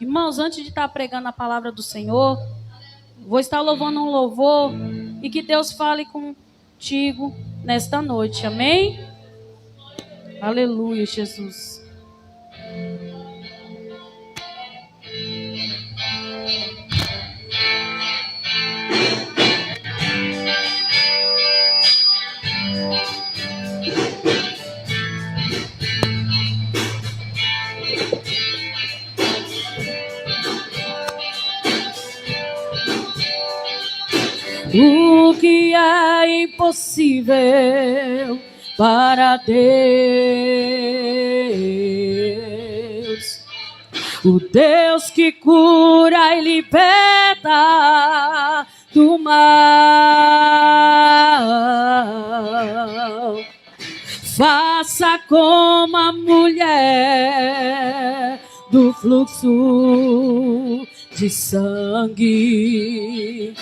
Irmãos, antes de estar pregando a palavra do Senhor, vou estar louvando um louvor e que Deus fale contigo nesta noite. Amém? Aleluia, Jesus. O que é impossível para Deus, o Deus que cura e liberta do mal. Faça como a mulher do fluxo de sangue.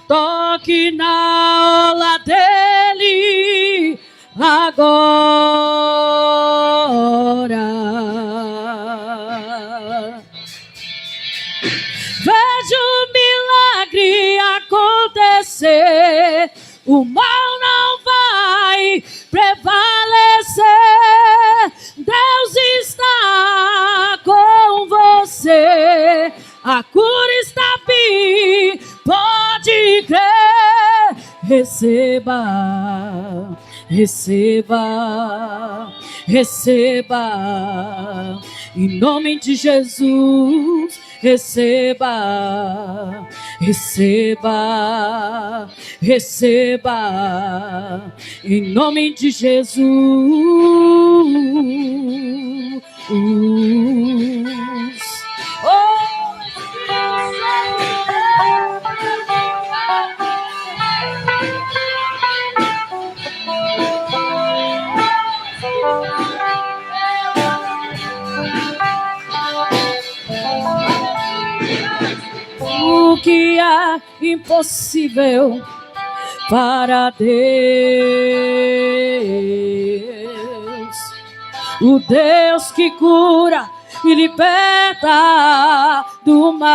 Toque na orla dele agora. Veja o milagre acontecer. O mal não vai prevalecer. Deus está com você. A cura está vindo. Pode crer. Receba, receba, receba. Em nome de Jesus. Receba, receba, receba, em nome de Jesus. O que é impossível para Deus, o Deus que cura e liberta do mal.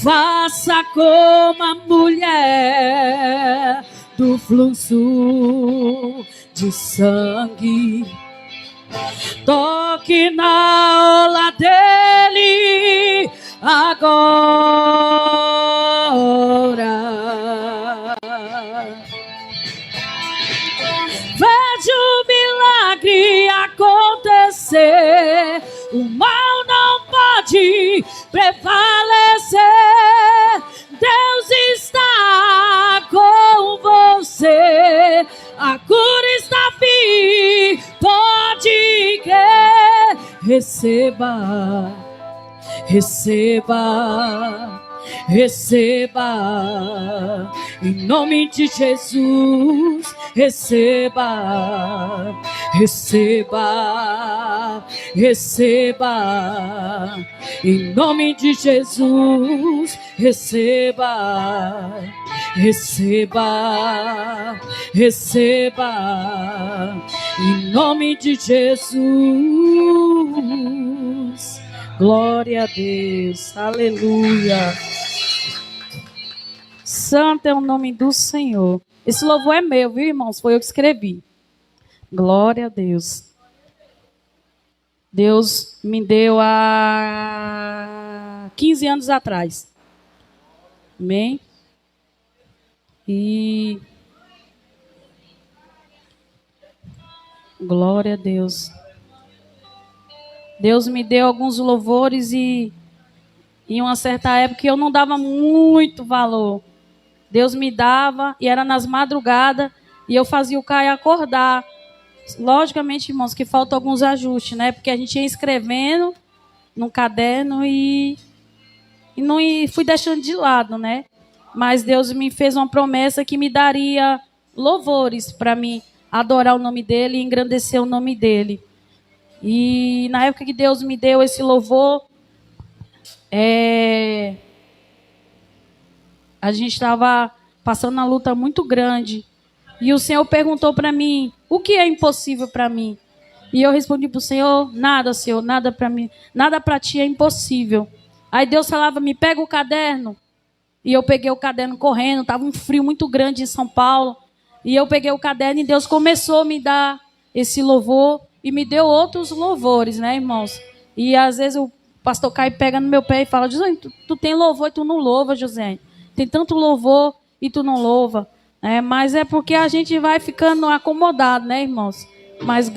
Faça como a mulher do fluxo de sangue. Toque na orla dele agora. Veja o milagre acontecer. O mal não pode prevalecer. Deus está com você. A cura está vindo. Pode crer. Receba, receba, receba. Em nome de Jesus. Receba, receba, receba. Em nome de Jesus. Receba, receba, receba. Em nome de Jesus. Glória a Deus. Aleluia. Santo é o nome do Senhor. Esse louvor é meu, viu, irmãos? Foi eu que escrevi. Glória a Deus. Deus me deu há 15 anos atrás. Amém? E glória a Deus. Deus me deu alguns louvores e em uma certa época eu não dava muito valor. Deus me dava e era nas madrugadas e eu fazia o Caio acordar. Logicamente, irmãos, que faltam alguns ajustes, né? Porque a gente ia escrevendo num caderno e fui deixando de lado, né? Mas Deus me fez uma promessa que me daria louvores para mim adorar o nome dele e engrandecer o nome dele. E na época que Deus me deu esse louvor, a gente estava passando uma luta muito grande. E o Senhor perguntou para mim, o que é impossível para mim? E eu respondi para o Senhor, nada para mim, nada para ti é impossível. Aí Deus falava, me pega o caderno. E eu peguei o caderno correndo, estava um frio muito grande em São Paulo. E eu peguei o caderno e Deus começou a me dar esse louvor e me deu outros louvores, né, irmãos? E às vezes o pastor Caio pega no meu pé e fala, José, tu tem louvor e tu não louva, José. Tem tanto louvor e tu não louva. Mas é porque a gente vai ficando acomodado, né, irmãos? Mas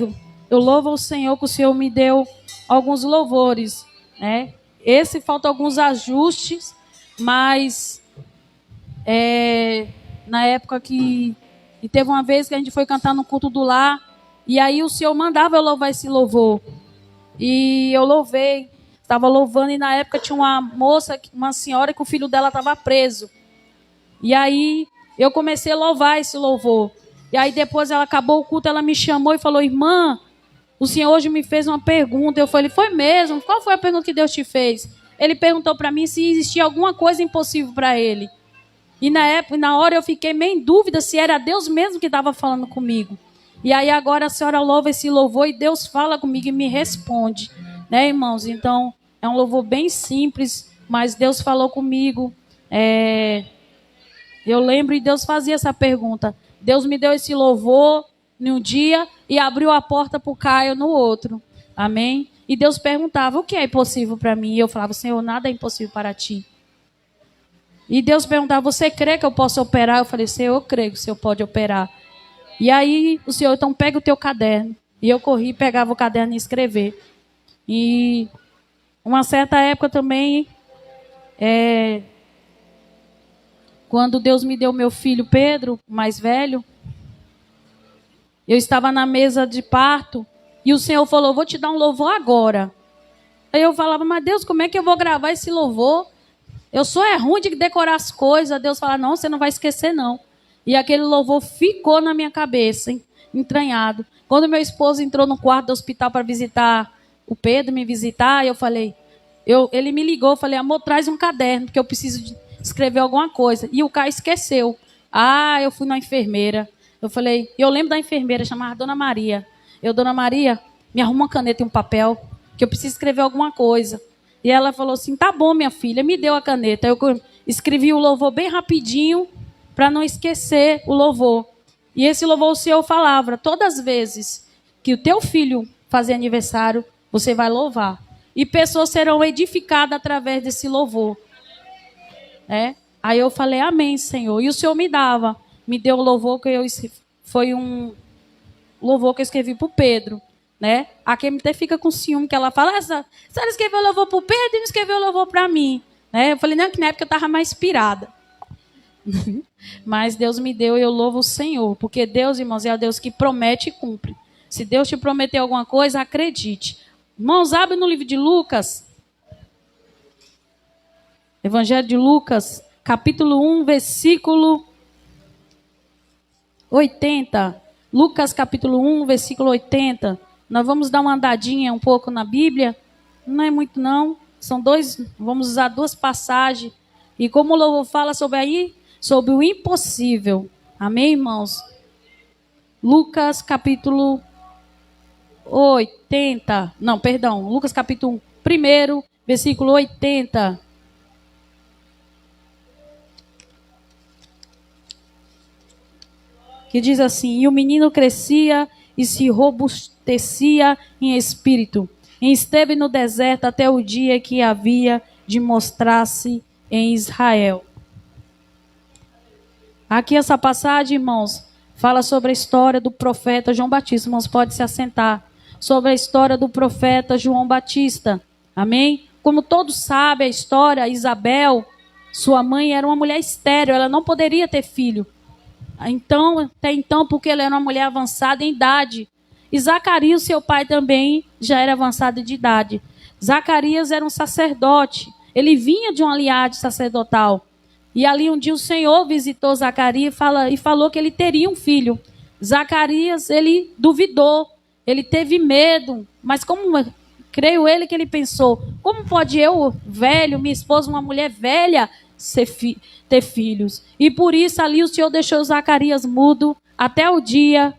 eu louvo ao Senhor que o Senhor me deu alguns louvores, né? Esse falta alguns ajustes, mas na época que... E teve uma vez que a gente foi cantar no culto do lar, e aí o Senhor mandava eu louvar esse louvor. E eu louvei, estava louvando, e na época tinha uma moça, uma senhora, que o filho dela estava preso. E aí eu comecei a louvar esse louvor. E aí depois ela acabou o culto, ela me chamou e falou, irmã, o Senhor hoje me fez uma pergunta. Eu falei, foi mesmo? Qual foi a pergunta que Deus te fez? Ele perguntou para mim se existia alguma coisa impossível para ele. E na hora eu fiquei meio em dúvida se era Deus mesmo que estava falando comigo. E aí agora a senhora louva esse louvor e Deus fala comigo e me responde. Né, irmãos? Então, é um louvor bem simples, mas Deus falou comigo. Eu lembro e Deus fazia essa pergunta. Deus me deu esse louvor num dia e abriu a porta para o Caio no outro. Amém? E Deus perguntava, o que é impossível para mim? E eu falava, Senhor, nada é impossível para ti. E Deus perguntava, você crê que eu posso operar? Eu falei, Senhor, eu creio que o Senhor pode operar. E aí o Senhor, então pega o teu caderno. E eu corri, pegava o caderno e escrever. E uma certa época também, quando Deus me deu meu filho Pedro, mais velho, eu estava na mesa de parto e o Senhor falou, vou te dar um louvor agora. Aí eu falava, mas Deus, como é que eu vou gravar esse louvor? Eu sou ruim de decorar as coisas. Deus fala, não, você não vai esquecer não. E aquele louvor ficou na minha cabeça, entranhado. Quando meu esposo entrou no quarto do hospital para visitar o Pedro, me visitar, eu falei, ele me ligou, eu falei, amor, traz um caderno, porque eu preciso escrever alguma coisa. E o Caio esqueceu. Eu fui na enfermeira. Eu falei, eu lembro da enfermeira, chamava Dona Maria. Dona Maria, me arruma uma caneta e um papel, que eu preciso escrever alguma coisa. E ela falou assim, tá bom, minha filha, me deu a caneta. Eu escrevi o louvor bem rapidinho, para não esquecer o louvor. E esse louvor o Senhor falava, todas as vezes que o teu filho fazer aniversário, você vai louvar. E pessoas serão edificadas através desse louvor. Aí eu falei, amém, Senhor. E o Senhor me deu o louvor foi um louvor que eu escrevi para o Pedro. Né? A QMT fica com ciúme, que ela fala, ela escreveu louvor para o Pedro e não escreveu louvor para mim. Né? Eu falei, não, que na época eu estava mais inspirada. Mas Deus me deu e eu louvo o Senhor. Porque Deus, irmãos, é o Deus que promete e cumpre. Se Deus te prometeu alguma coisa, acredite. Irmãos, abre no livro de Lucas. Evangelho de Lucas, capítulo 1, versículo 80. Lucas, capítulo 1, versículo 80. Nós vamos dar uma andadinha um pouco na Bíblia. Não é muito, não. Vamos usar duas passagens. E como o louvor fala sobre o impossível. Amém, irmãos? Lucas, capítulo 80. Não, perdão. Lucas, capítulo 1, versículo 80. Que diz assim, e o menino crescia e se robustecia em espírito, e esteve no deserto até o dia que havia de mostrar-se em Israel. Aqui essa passagem, irmãos, fala sobre a história do profeta João Batista. Irmãos, pode se assentar. Sobre a história do profeta João Batista. Amém? Como todos sabem a história, Isabel, sua mãe, era uma mulher estéril, ela não poderia ter filho. Até então, porque ela era uma mulher avançada em idade. E Zacarias, seu pai, também já era avançado de idade. Zacarias era um sacerdote. Ele vinha de uma linhagem sacerdotal. E ali um dia o Senhor visitou Zacarias e falou que ele teria um filho. Zacarias, ele duvidou. Ele teve medo. Mas creio ele que ele pensou, como pode eu, velho, minha esposa, uma mulher velha, ter filhos? E por isso ali o Senhor deixou Zacarias mudo até o dia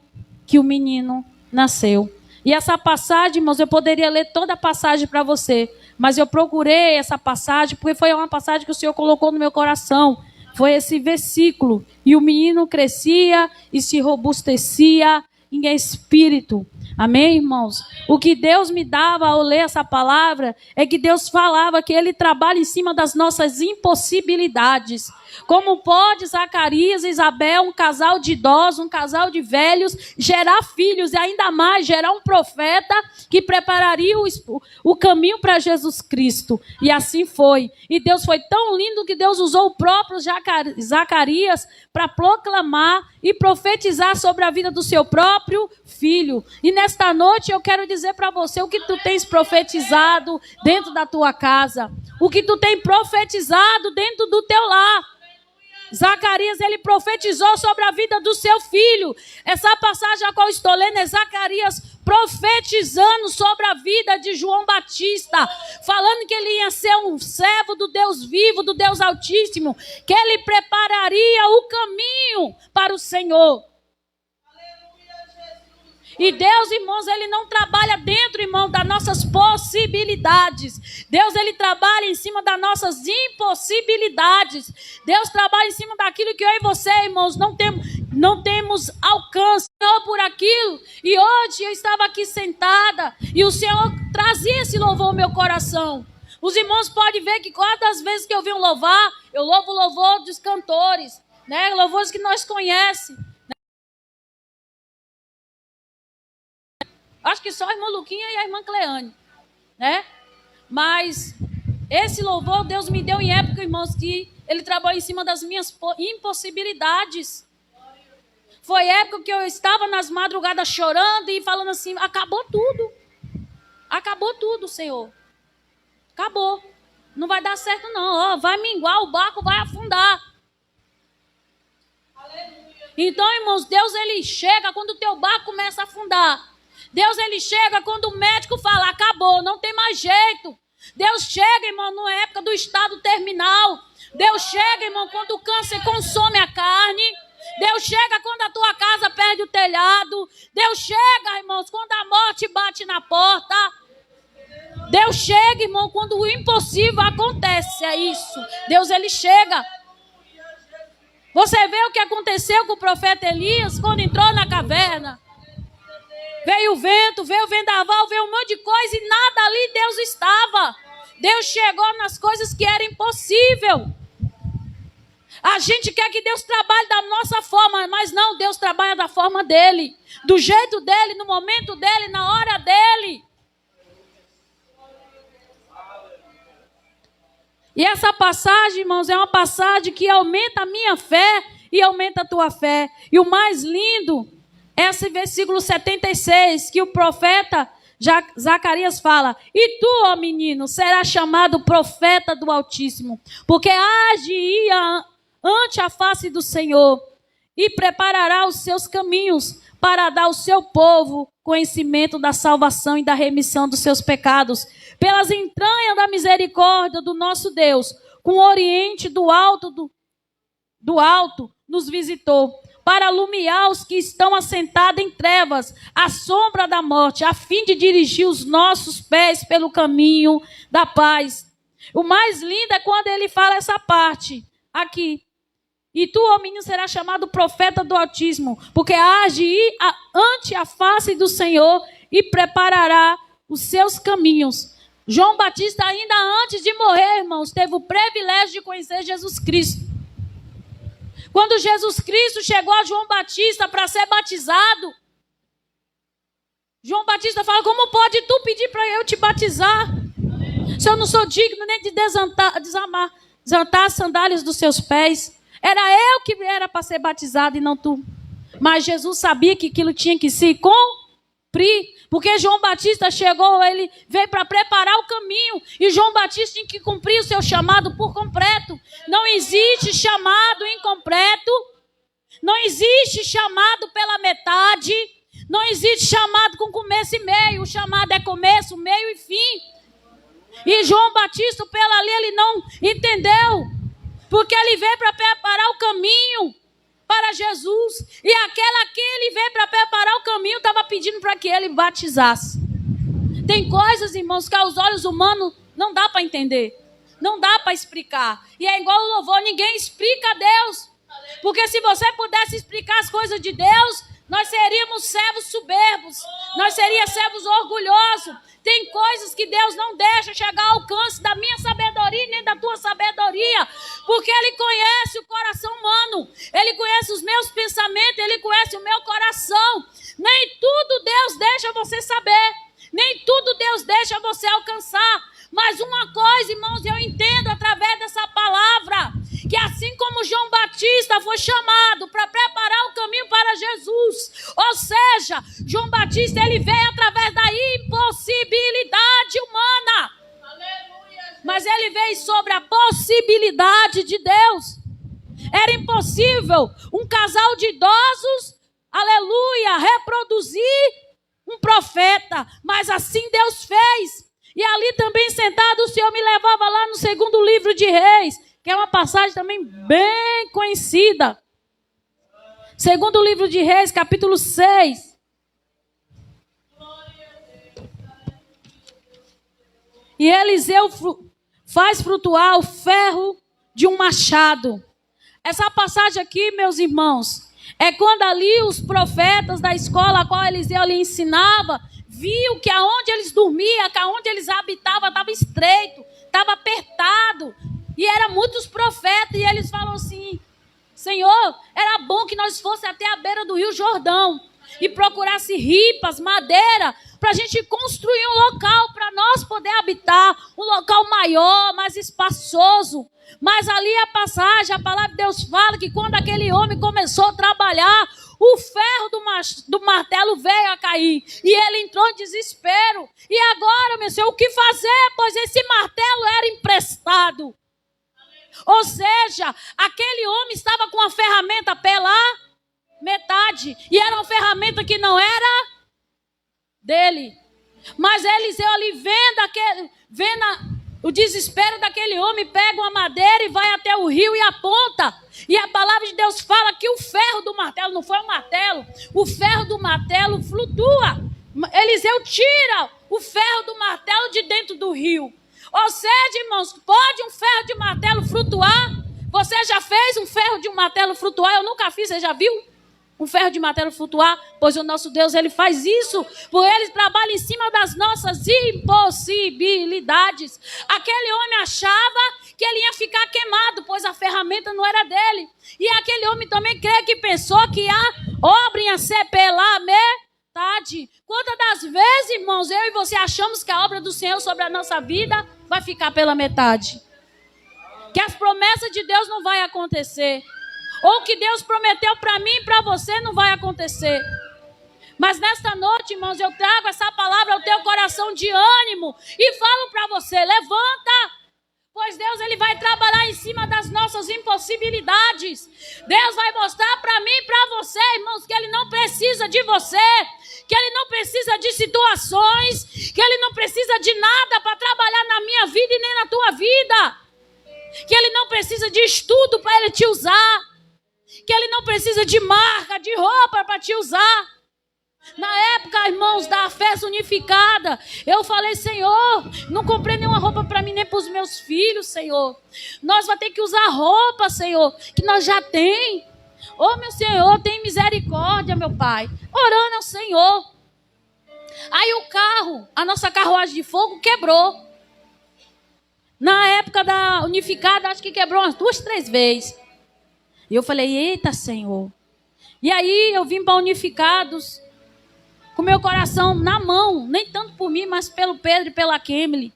que o menino nasceu. E essa passagem, irmãos, eu poderia ler toda a passagem para você, mas eu procurei essa passagem porque foi uma passagem que o Senhor colocou no meu coração. Foi esse versículo. E o menino crescia e se robustecia em espírito. Amém, irmãos? O que Deus me dava ao ler essa palavra é que Deus falava que Ele trabalha em cima das nossas impossibilidades. Como pode Zacarias e Isabel, um casal de idosos, um casal de velhos, gerar filhos e ainda mais gerar um profeta que prepararia o caminho para Jesus Cristo. E assim foi. E Deus foi tão lindo que Deus usou o próprio Zacarias para proclamar e profetizar sobre a vida do seu próprio filho. E nesta noite eu quero dizer para você o que tu tens profetizado dentro da tua casa. O que tu tens profetizado dentro do teu lar. Zacarias, ele profetizou sobre a vida do seu filho. Essa passagem a qual estou lendo é Zacarias profetizando sobre a vida de João Batista, falando que ele ia ser um servo do Deus vivo, do Deus Altíssimo, que ele prepararia o caminho para o Senhor. E Deus, irmãos, Ele não trabalha dentro, irmão, das nossas possibilidades. Deus, Ele trabalha em cima das nossas impossibilidades. Deus trabalha em cima daquilo que eu e você, irmãos, não temos alcance por aquilo. E hoje eu estava aqui sentada e o Senhor trazia esse louvor ao meu coração. Os irmãos podem ver que quantas vezes que eu venho louvar, eu louvo o louvor dos cantores, né? Louvores que nós conhecemos. Acho que só a irmã Luquinha e a irmã Cleane, né? Mas esse louvor Deus me deu em época, irmãos, que Ele trabalhou em cima das minhas impossibilidades. Foi época que eu estava nas madrugadas chorando e falando assim, acabou tudo. Acabou tudo, Senhor. Acabou. Não vai dar certo não. Ó, vai minguar, o barco vai afundar. Então, irmãos, Deus ele chega quando o teu barco começa a afundar. Deus, ele chega quando o médico fala, acabou, não tem mais jeito. Deus chega, irmão, na época do estado terminal. Deus chega, irmão, quando o câncer consome a carne. Deus chega quando a tua casa perde o telhado. Deus chega, irmãos, quando a morte bate na porta. Deus chega, irmão, quando o impossível acontece, é isso. Deus, ele chega. Você vê o que aconteceu com o profeta Elias quando entrou na caverna. Veio o vento, veio o vendaval, veio um monte de coisa e nada ali Deus estava. Deus chegou nas coisas que era impossível. A gente quer que Deus trabalhe da nossa forma, mas não, Deus trabalha da forma dele. Do jeito dele, no momento dele, na hora dele. E essa passagem, irmãos, é uma passagem que aumenta a minha fé e aumenta a tua fé. E o mais lindo é esse versículo 76, que o profeta Zacarias fala, e tu, ó menino, serás chamado profeta do Altíssimo, porque agiria ante a face do Senhor, e preparará os seus caminhos, para dar ao seu povo conhecimento da salvação e da remissão dos seus pecados, pelas entranhas da misericórdia do nosso Deus, com o oriente do alto nos visitou, para alumiar os que estão assentados em trevas, à sombra da morte, a fim de dirigir os nossos pés pelo caminho da paz. O mais lindo é quando ele fala essa parte, aqui. E tu, ó menino, serás chamado profeta do Altíssimo, porque age ante a face do Senhor e preparará os seus caminhos. João Batista, ainda antes de morrer, irmãos, teve o privilégio de conhecer Jesus Cristo. Quando Jesus Cristo chegou a João Batista para ser batizado, João Batista fala, como pode tu pedir para eu te batizar? Se eu não sou digno nem de desatar as sandálias dos seus pés. Era eu que era para ser batizado e não tu. Mas Jesus sabia que aquilo tinha que se cumprir. Porque João Batista chegou, ele veio para preparar o caminho. E João Batista tinha que cumprir o seu chamado por completo. Não existe chamado incompleto. Não existe chamado pela metade. Não existe chamado com começo e meio. O chamado é começo, meio e fim. E João Batista, pela ali, ele não entendeu. Porque ele veio para preparar o caminho para Jesus. E aquela que ele veio para preparar o caminho estava pedindo para que ele batizasse. Tem coisas, irmãos, que aos olhos humanos não dá para entender. Não dá para explicar. E é igual o louvor, ninguém explica Deus. Porque se você pudesse explicar as coisas de Deus, nós seríamos servos soberbos. Nós seríamos servos orgulhosos. Tem coisas que Deus não deixa chegar ao alcance da minha sabedoria nem da tua sabedoria. Porque Ele conhece o coração humano. Ele conhece os meus pensamentos. Ele conhece o meu coração. Nem tudo Deus deixa você saber. Nem tudo Deus deixa você alcançar. Mas uma coisa, irmãos, eu entendo através dessa palavra, que assim como João Batista foi chamado para preparar o caminho para Jesus, ou seja, João Batista ele veio através da impossibilidade humana. Aleluia. Mas ele veio sobre a possibilidade de Deus. Era impossível um casal de idosos, aleluia, reproduzir um profeta, mas assim Deus fez. E ali também sentado o Senhor me levava lá no 2º livro de Reis, que é uma passagem também bem conhecida. 2º livro de Reis, capítulo 6. E Eliseu faz flutuar o ferro de um machado. Essa passagem aqui, meus irmãos, é quando ali os profetas da escola a qual Eliseu lhe ensinava, viu que aonde eles dormiam, que aonde eles habitavam, estava estreito, estava apertado. E eram muitos profetas, e eles falam assim, Senhor, era bom que nós fosse até a beira do Rio Jordão e procurasse ripas, madeira, para a gente construir um local para nós poder habitar, um local maior, mais espaçoso. Mas ali a passagem, a palavra de Deus fala que quando aquele homem começou a trabalhar, o ferro do martelo veio a cair. E ele entrou em desespero. E agora, meu Senhor, o que fazer? Pois esse martelo era emprestado. Ou seja, aquele homem estava com a ferramenta pela metade. E era uma ferramenta que não era dele. Mas Eliseu ali vendo o desespero daquele homem, pega uma madeira e vai até o rio e aponta. E a palavra de Deus fala que o ferro do martelo, não foi o martelo, o ferro do martelo flutua. Eliseu tira o ferro do martelo de dentro do rio. Ou seja, irmãos, pode um ferro de martelo flutuar? Você já fez um ferro de um martelo flutuar? Eu nunca fiz, você já viu? Um ferro de martelo flutuar? Pois o nosso Deus, Ele faz isso, porque Ele trabalha em cima das nossas impossibilidades. Aquele homem achava que ele ia ficar queimado, pois a ferramenta não era dele. E aquele homem também creio que pensou que a obra ia ser pela metade. Quantas das vezes, irmãos, eu e você achamos que a obra do Senhor sobre a nossa vida vai ficar pela metade? Que as promessas de Deus não vai acontecer. Ou que Deus prometeu para mim e para você não vai acontecer. Mas nesta noite, irmãos, eu trago essa palavra ao teu coração de ânimo e falo para você, levanta, pois Deus ele vai trabalhar em cima das nossas impossibilidades. Deus vai mostrar para mim e para você, irmãos, que Ele não precisa de você, que Ele não precisa de situações, que Ele não precisa de nada para trabalhar na minha vida e nem na tua vida, que Ele não precisa de estudo para Ele te usar, que Ele não precisa de marca, de roupa para te usar. Na época, irmãos, da festa unificada, eu falei, Senhor, não comprei nenhuma roupa para mim nem para os meus filhos, Senhor. Nós vamos ter que usar roupa, Senhor, que nós já tem. Oh, meu Senhor, tem misericórdia, meu Pai. Orando ao Senhor. Aí o carro, a nossa carruagem de fogo quebrou. Na época da unificada, acho que quebrou umas 2, 3 vezes. E eu falei, eita, Senhor. E aí eu vim para Unificados com meu coração na mão, nem tanto por mim, mas pelo Pedro e pela Kemily.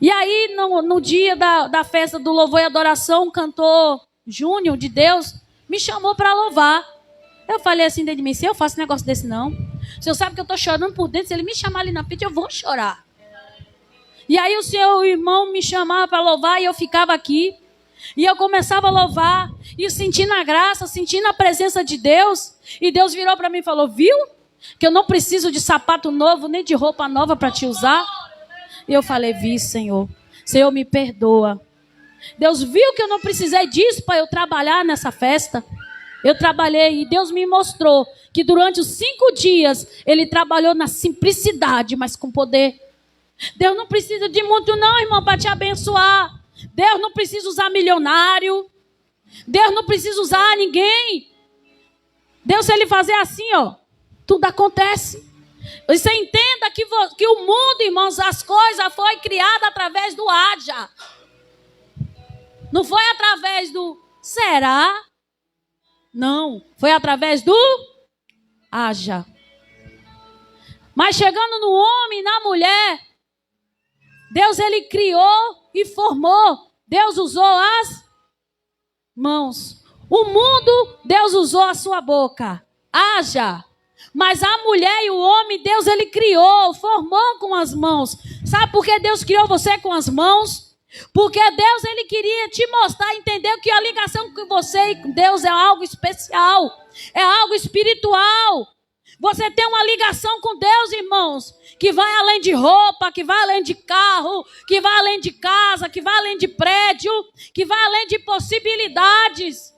E aí no dia da festa do louvor e adoração, o cantor Júnior de Deus me chamou para louvar. Eu falei assim dentro de mim, se eu faço negócio desse não. O Senhor sabe que eu estou chorando por dentro, se Ele me chamar ali na frente, eu vou chorar. E aí o irmão me chamava para louvar e eu ficava aqui. E eu começava a louvar, e sentindo a graça, sentindo a presença de Deus. E Deus virou para mim e falou, viu? Que eu não preciso de sapato novo, nem de roupa nova para te usar. E eu falei, vi, Senhor. Senhor, me perdoa. Deus viu que eu não precisei disso para eu trabalhar nessa festa. Eu trabalhei e Deus me mostrou que durante os 5 dias ele trabalhou na simplicidade, mas com poder. Deus não precisa de muito não, irmão, para te abençoar. Deus não precisa usar milionário. Deus não precisa usar ninguém. Deus, se ele fazer assim, ó, tudo acontece. Você entenda que o mundo, irmãos, as coisas foi criada através do haja. Não foi através do será? Não, foi através do haja. Mas chegando no homem e na mulher, Deus, ele criou e formou. Deus usou as mãos. O mundo, Deus usou a sua boca. Haja. Mas a mulher e o homem, Deus, ele criou, formou com as mãos. Sabe por que Deus criou você com as mãos? Porque Deus, ele queria te mostrar, entender que a ligação com você e com Deus é algo especial. É algo espiritual. Você tem uma ligação com Deus, irmãos, que vai além de roupa, que vai além de carro, que vai além de casa, que vai além de prédio, que vai além de possibilidades.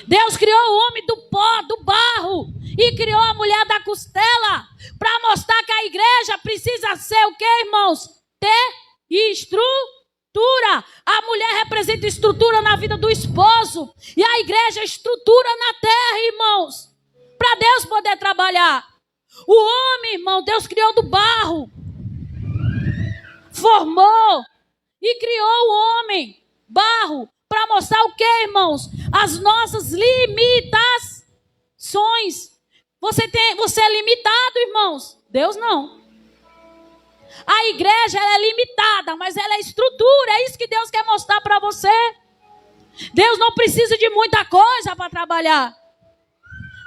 Deus criou o homem do pó, do barro, e criou a mulher da costela, para mostrar que a igreja precisa ser o quê, irmãos? Ter estrutura. A mulher representa estrutura na vida do esposo, e a igreja é estrutura na terra, irmãos, para Deus poder trabalhar. O homem, irmão, Deus criou do barro, formou e criou o homem, barro, para mostrar o que, irmãos? As nossas limitações. Você é limitado, irmãos. Deus não. A igreja, ela é limitada, mas ela é estrutura. É isso que Deus quer mostrar para você. Deus não precisa de muita coisa para trabalhar.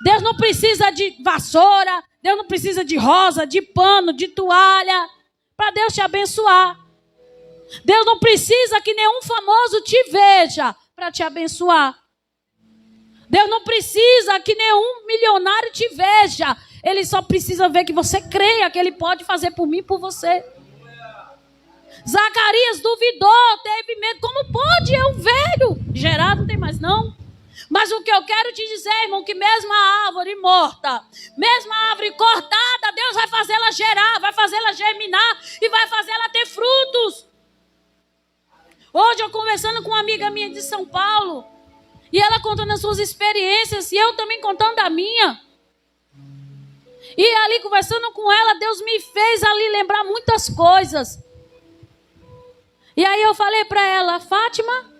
Deus não precisa de vassoura. Deus não precisa de rosa, de pano, de toalha, para Deus te abençoar. Deus não precisa que nenhum famoso te veja para te abençoar. Deus não precisa que nenhum milionário te veja. Ele só precisa ver que você creia que ele pode fazer por mim e por você. Zacarias duvidou, teve medo. Como pode? É um velho. Gerado não tem mais não. Mas o que eu quero te dizer, irmão, que mesmo a árvore morta, mesmo a árvore cortada, Deus vai fazê-la gerar, vai fazê-la germinar e vai fazê-la ter frutos. Hoje eu conversando com uma amiga minha de São Paulo, e ela contando as suas experiências, e eu também contando a minha. E ali conversando com ela, Deus me fez ali lembrar muitas coisas. E aí eu falei para ela: Fátima,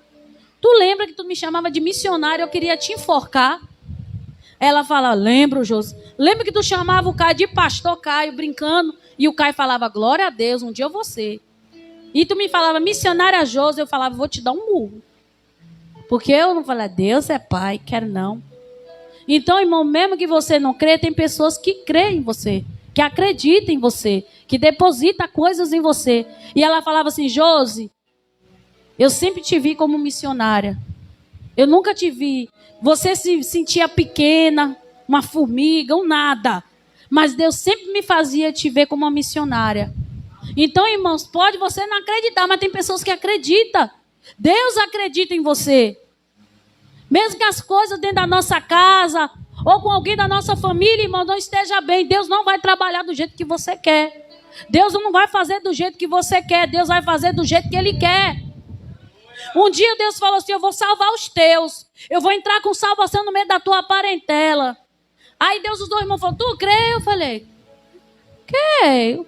tu lembra que tu me chamava de missionária, eu queria te enforcar? Ela fala: lembro, Josi. Lembra que tu chamava o Caio de pastor Caio, brincando, e o Caio falava: glória a Deus, um dia eu vou ser. E tu me falava missionária Josi, eu falava: vou te dar um murro. Porque eu não falei: Deus é pai, quero não. Então, irmão, mesmo que você não crê, tem pessoas que creem em você, que acreditam em você, que depositam coisas em você. E ela falava assim: Josi, eu sempre te vi como missionária. Eu nunca te vi. Você se sentia pequena, uma formiga, um nada. Mas Deus sempre me fazia te ver como uma missionária. Então, irmãos, pode você não acreditar, mas tem pessoas que acreditam. Deus acredita em você. Mesmo que as coisas dentro da nossa casa ou com alguém da nossa família, irmão, não esteja bem, Deus não vai trabalhar do jeito que você quer. Deus não vai fazer do jeito que você quer. Deus vai fazer do jeito que Ele quer. Um dia Deus falou assim: eu vou salvar os teus. Eu vou entrar com salvação no meio da tua parentela. Aí Deus, os dois irmãos falaram: tu crê? Eu falei: creio.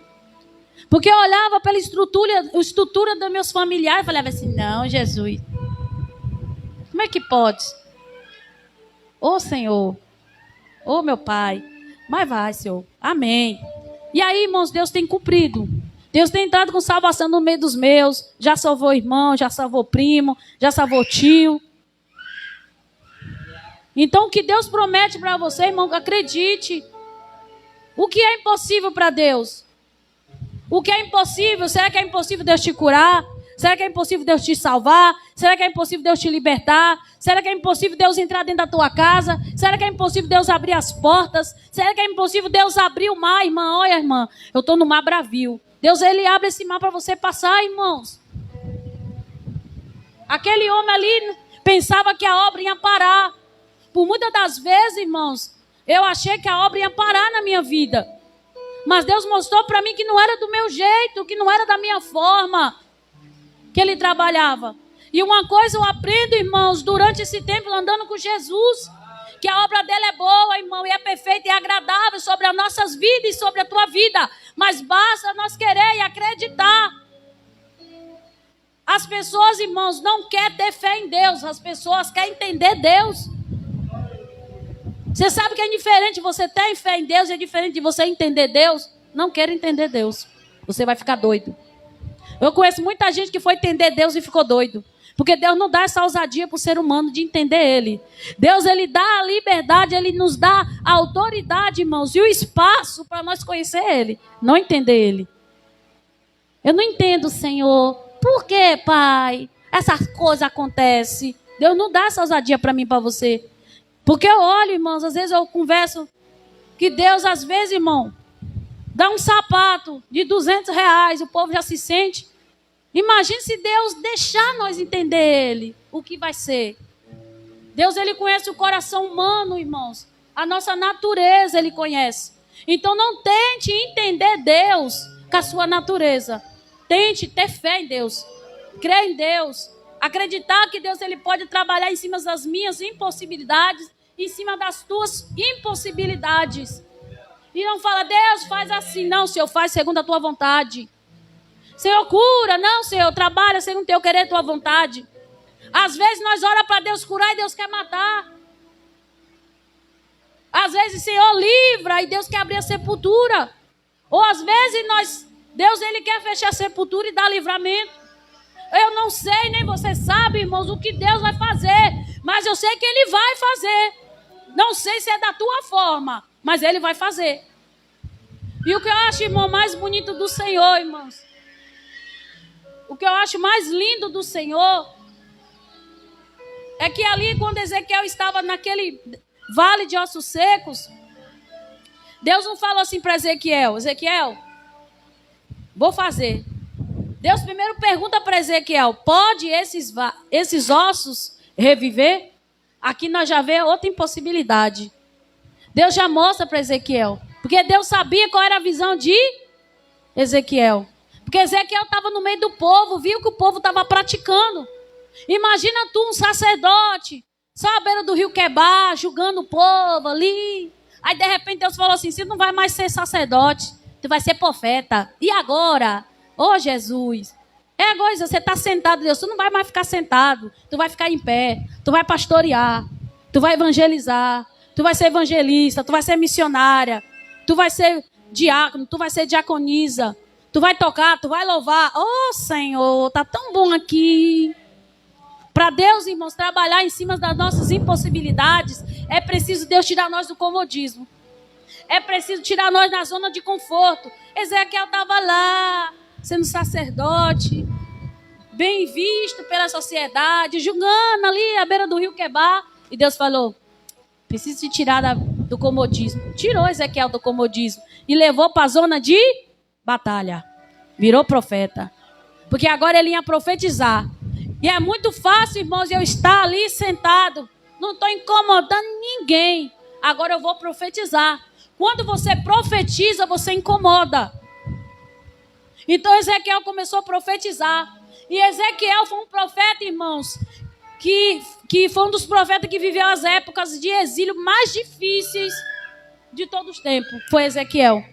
Porque eu olhava pela estrutura dos meus familiares e falava assim: não, Jesus, como é que pode? Ô Senhor, ô meu Pai, mas vai, Senhor, amém. E aí, irmãos, Deus tem cumprido. Deus tem entrado com salvação no meio dos meus. Já salvou irmão, já salvou primo, já salvou tio. Então, o que Deus promete para você, irmão, acredite. O que é impossível para Deus? O que é impossível? Será que é impossível Deus te curar? Será que é impossível Deus te salvar? Será que é impossível Deus te libertar? Será que é impossível Deus entrar dentro da tua casa? Será que é impossível Deus abrir as portas? Será que é impossível Deus abrir o mar, irmã? Olha, irmã, eu estou no mar bravio. Deus, Ele abre esse mar para você passar, irmãos. Aquele homem ali pensava que a obra ia parar. Por muitas das vezes, irmãos, eu achei que a obra ia parar na minha vida. Mas Deus mostrou para mim que não era do meu jeito, que não era da minha forma que Ele trabalhava. E uma coisa eu aprendo, irmãos, durante esse tempo andando com Jesus, que a obra dele é boa, irmão, e é perfeita e agradável sobre as nossas vidas e sobre a tua vida. Mas basta nós querer e acreditar. As pessoas, irmãos, não querem ter fé em Deus. As pessoas querem entender Deus. Você sabe que é diferente você ter fé em Deus e é diferente de você entender Deus. Não quero entender Deus. Você vai ficar doido. Eu conheço muita gente que foi entender Deus e ficou doido. Porque Deus não dá essa ousadia para o ser humano de entender Ele. Deus, Ele dá a liberdade, Ele nos dá a autoridade, irmãos, e o espaço para nós conhecer Ele, não entender Ele. Eu não entendo, Senhor. Por que, Pai? Essa coisa acontece. Deus não dá essa ousadia para mim e para você. Porque eu olho, irmãos, às vezes eu converso que Deus, às vezes, irmão, dá um sapato de R$200, o povo já se sente. Imagine se Deus deixar nós entender Ele, o que vai ser. Deus, Ele conhece o coração humano, irmãos. A nossa natureza Ele conhece. Então não tente entender Deus com a sua natureza. Tente ter fé em Deus. Crer em Deus. Acreditar que Deus Ele pode trabalhar em cima das minhas impossibilidades, em cima das tuas impossibilidades. E não fala, Deus, faz assim. Não, Senhor, faz segundo a tua vontade. Senhor, cura. Não, Senhor, trabalha segundo o teu querer e tua vontade. Às vezes nós oramos para Deus curar e Deus quer matar. Às vezes, Senhor, livra e Deus quer abrir a sepultura. Ou às vezes Deus Ele quer fechar a sepultura e dar livramento. Eu não sei, nem você sabe, irmãos, o que Deus vai fazer. Mas eu sei que Ele vai fazer. Não sei se é da tua forma, mas Ele vai fazer. E o que eu acho, irmão, mais bonito do Senhor, irmãos, o que eu acho mais lindo do Senhor é que ali, quando Ezequiel estava naquele vale de ossos secos, Deus não falou assim para Ezequiel, Ezequiel, vou fazer. Deus primeiro pergunta para Ezequiel, pode esses ossos reviver? Aqui nós já vemos outra impossibilidade. Deus já mostra para Ezequiel, porque Deus sabia qual era a visão de Ezequiel. Porque Ezequiel estava no meio do povo, viu que o povo estava praticando. Imagina tu, um sacerdote, só à beira do rio Quebar, julgando o povo ali. Aí de repente Deus falou assim, você não vai mais ser sacerdote, tu vai ser profeta. E agora? Ô Jesus, é agora, você está sentado, Deus, tu não vai mais ficar sentado, tu vai ficar em pé, tu vai pastorear, tu vai evangelizar, tu vai ser evangelista, tu vai ser missionária, tu vai ser diácono, tu vai ser diaconisa, tu vai tocar, tu vai louvar. Ô Senhor, tá tão bom aqui. Para Deus, irmãos, trabalhar em cima das nossas impossibilidades, é preciso Deus tirar nós do comodismo. É preciso tirar nós da zona de conforto. Ezequiel estava lá, sendo sacerdote, bem visto pela sociedade, julgando ali à beira do rio Quebar. E Deus falou, preciso te tirar do comodismo. Tirou Ezequiel do comodismo e levou para a zona de batalha. Virou profeta. Porque agora ele ia profetizar. E é muito fácil, irmãos, eu estar ali sentado. Não estou incomodando ninguém. Agora eu vou profetizar. Quando você profetiza, você incomoda. Então Ezequiel começou a profetizar. E Ezequiel foi um profeta, irmãos, que foi um dos profetas que viveu as épocas de exílio mais difíceis de todos os tempos. Foi Ezequiel.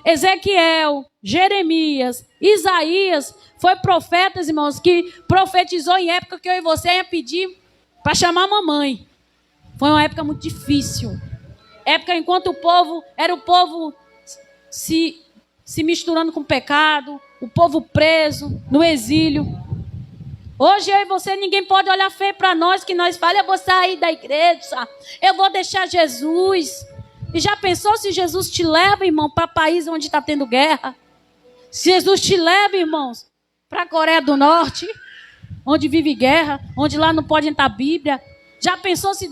Ezequiel, Jeremias, Isaías, foi profetas, irmãos, que profetizou em época que eu e você ia pedir para chamar a mamãe. Foi uma época muito difícil. Época enquanto era o povo se misturando com o pecado, o povo preso, no exílio. Hoje eu e você, ninguém pode olhar feio para nós, que nós falamos, eu vou sair da igreja, eu vou deixar Jesus. E já pensou se Jesus te leva, irmão, para país onde está tendo guerra? Se Jesus te leva, irmãos, para a Coreia do Norte, onde vive guerra, onde lá não pode entrar a Bíblia. Já pensou se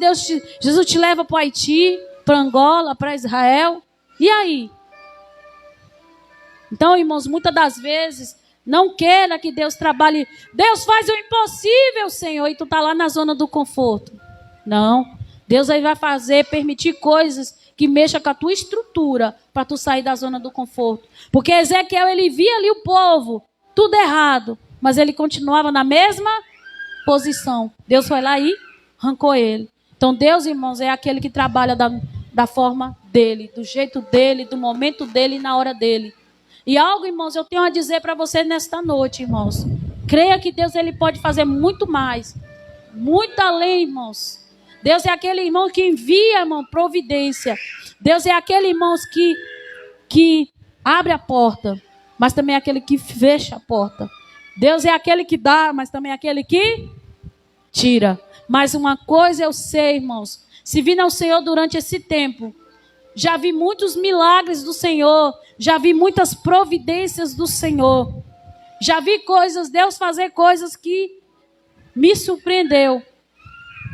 Jesus te leva para o Haiti, para Angola, para Israel? E aí? Então, irmãos, muitas das vezes, não queira que Deus trabalhe. Deus faz o impossível, Senhor, e tu está lá na zona do conforto. Não. Deus aí vai permitir coisas que mexam com a tua estrutura para tu sair da zona do conforto. Porque Ezequiel, ele via ali o povo, tudo errado, mas ele continuava na mesma posição. Deus foi lá e arrancou ele. Então Deus, irmãos, é aquele que trabalha da forma dele, do jeito dele, do momento dele e na hora dele. E algo, irmãos, eu tenho a dizer para você nesta noite, irmãos. Creia que Deus, ele pode fazer muito mais, muito além, irmãos. Deus é aquele irmão que envia, irmão, providência. Deus é aquele, irmãos, que abre a porta, mas também é aquele que fecha a porta. Deus é aquele que dá, mas também é aquele que tira. Mas uma coisa eu sei, irmãos. Se vir ao Senhor durante esse tempo, já vi muitos milagres do Senhor. Já vi muitas providências do Senhor. Já vi coisas, Deus fazer coisas que me surpreendeu.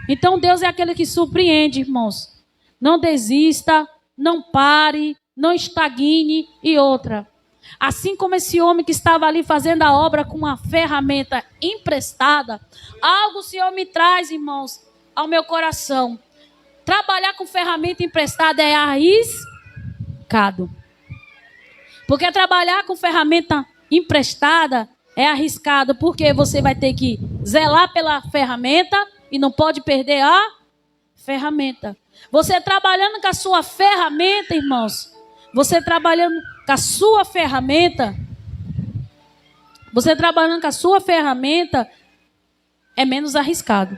Então Deus é aquele que surpreende, irmãos. Não desista, não pare, não estagne e outra. Assim como esse homem que estava ali fazendo a obra com uma ferramenta emprestada, algo o Senhor me traz, irmãos, ao meu coração. Trabalhar com ferramenta emprestada é arriscado. Porque trabalhar com ferramenta emprestada é arriscado, porque você vai ter que zelar pela ferramenta e não pode perder a ferramenta. Você trabalhando com a sua ferramenta, irmãos, você trabalhando com a sua ferramenta, é menos arriscado.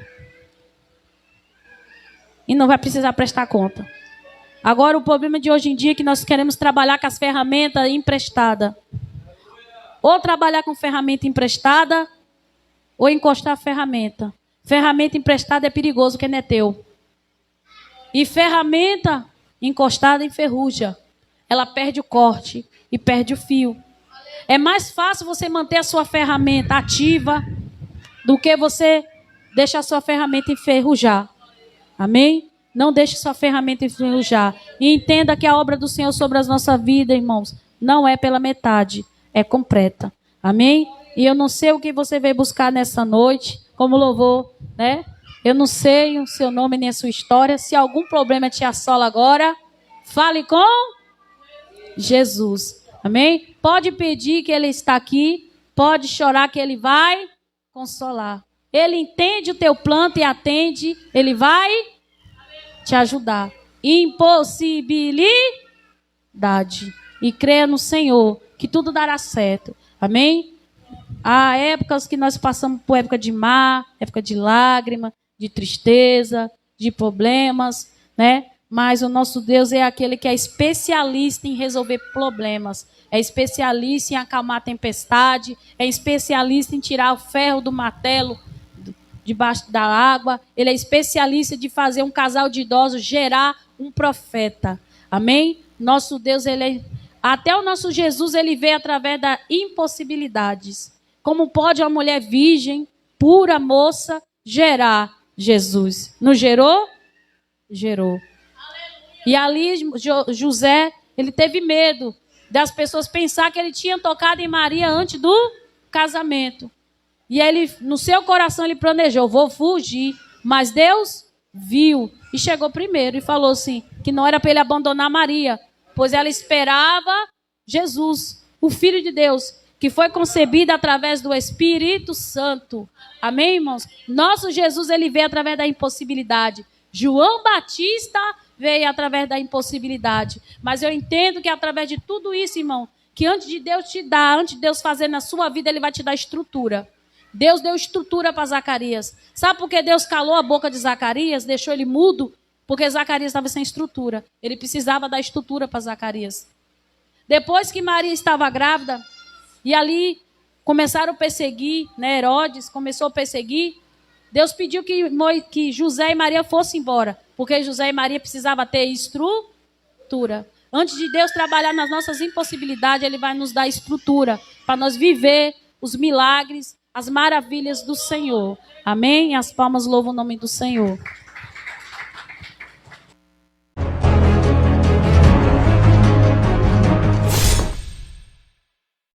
E não vai precisar prestar conta. Agora o problema de hoje em dia é que nós queremos trabalhar com as ferramentas emprestadas. Ou trabalhar com ferramenta emprestada, ou encostar a ferramenta. Ferramenta emprestada é perigoso, porque não é teu. E ferramenta encostada enferruja. Ela perde o corte e perde o fio. É mais fácil você manter a sua ferramenta ativa do que você deixar a sua ferramenta enferrujar. Amém? Não deixe sua ferramenta enferrujar. E entenda que a obra do Senhor sobre a nossa vida, irmãos, não é pela metade, é completa. Amém? E eu não sei o que você veio buscar nessa noite, como louvor, né? Eu não sei o seu nome nem a sua história. Se algum problema te assola agora, fale com Jesus. Amém? Pode pedir que Ele está aqui. Pode chorar que Ele vai consolar. Ele entende o teu plano e atende. Ele vai te ajudar. Impossibilidade. E creia no Senhor que tudo dará certo. Amém? Há épocas que nós passamos por época de mar, época de lágrima, de tristeza, de problemas, né? Mas o nosso Deus é aquele que é especialista em resolver problemas. É especialista em acalmar a tempestade. É especialista em tirar o ferro do martelo debaixo da água. Ele é especialista de fazer um casal de idosos gerar um profeta. Amém? Nosso Deus, até o nosso Jesus, ele veio através das impossibilidades. Como pode uma mulher virgem, pura moça, gerar Jesus? Não gerou? Gerou. E ali José, ele teve medo das pessoas pensar que ele tinha tocado em Maria antes do casamento. E ele, no seu coração, ele planejou, vou fugir. Mas Deus viu e chegou primeiro e falou assim, que não era para ele abandonar Maria, pois ela esperava Jesus, o Filho de Deus, que foi concebido através do Espírito Santo. Amém, irmãos? Nosso Jesus, ele veio através da impossibilidade. João Batista veio através da impossibilidade. Mas eu entendo que através de tudo isso, irmão, que antes de Deus te dar, antes de Deus fazer na sua vida, ele vai te dar estrutura. Deus deu estrutura para Zacarias. Sabe por que Deus calou a boca de Zacarias, deixou ele mudo? Porque Zacarias estava sem estrutura. Ele precisava dar estrutura para Zacarias. Depois que Maria estava grávida, e ali começaram a perseguir, né? Herodes começou a perseguir. Deus pediu que José e Maria fossem embora, porque José e Maria precisavam ter estrutura. Antes de Deus trabalhar nas nossas impossibilidades, Ele vai nos dar estrutura para nós viver os milagres, as maravilhas do Senhor. Amém? As palmas louvam o nome do Senhor.